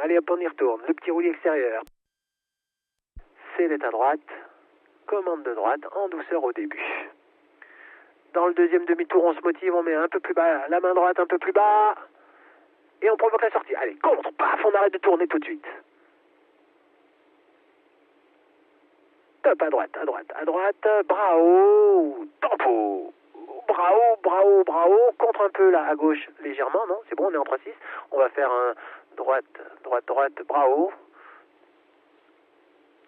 Allez hop, on y retourne. Le petit roulis extérieur. C'est l'état droite. Commande de droite en douceur au début. Dans le deuxième demi-tour, on se motive, on met un peu plus bas, la main droite un peu plus bas. Et on provoque la sortie. Allez, contre, paf, on arrête de tourner tout de suite. Top, à droite, bras haut, tempo. Bras haut, contre un peu là, à gauche, légèrement, non? C'est bon, on est en 3-6. On va faire un droite, bras haut.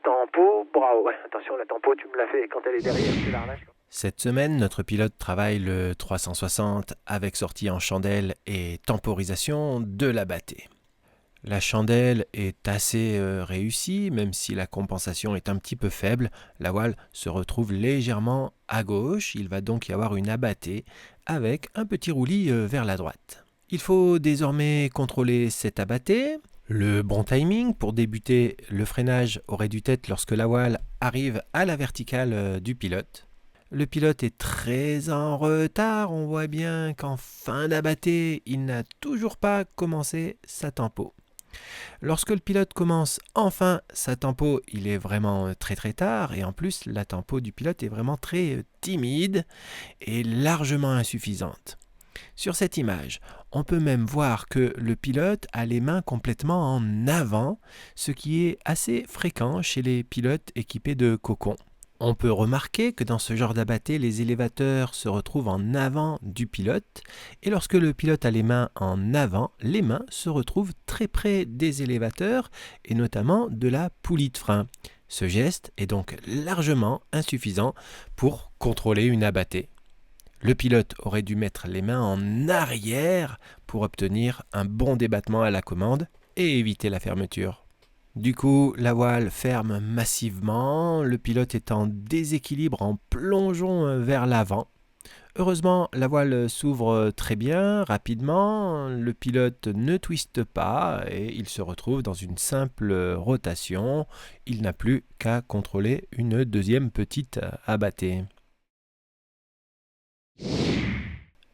Tempo, bras haut. Ouais, attention, la tempo, tu me l'as fait quand elle est derrière, tu la relâches. Cette semaine, notre pilote travaille le 360 avec sortie en chandelle et temporisation de la bâtée. La chandelle est assez réussie, même si la compensation est un petit peu faible. La voile se retrouve légèrement à gauche. Il va donc y avoir une abattée avec un petit roulis vers la droite. Il faut désormais contrôler cette abattée. Le bon timing pour débuter le freinage aurait dû être lorsque la voile arrive à la verticale du pilote. Le pilote est très en retard, on voit bien qu'en fin d'abattée, il n'a toujours pas commencé sa tempo. Lorsque le pilote commence enfin sa tempo, il est vraiment très très tard et en plus la tempo du pilote est vraiment très timide et largement insuffisante. Sur cette image, on peut même voir que le pilote a les mains complètement en avant, ce qui est assez fréquent chez les pilotes équipés de cocon. On peut remarquer que dans ce genre d'abattée, les élévateurs se retrouvent en avant du pilote et lorsque le pilote a les mains en avant, les mains se retrouvent très près des élévateurs et notamment de la poulie de frein. Ce geste est donc largement insuffisant pour contrôler une abattée. Le pilote aurait dû mettre les mains en arrière pour obtenir un bon débattement à la commande et éviter la fermeture. Du coup, la voile ferme massivement, le pilote est en déséquilibre en plongeon vers l'avant. Heureusement, la voile s'ouvre très bien, rapidement, le pilote ne twiste pas et il se retrouve dans une simple rotation. Il n'a plus qu'à contrôler une deuxième petite abattée.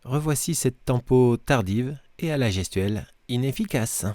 Revoici cette tempo tardive et à la gestuelle inefficace.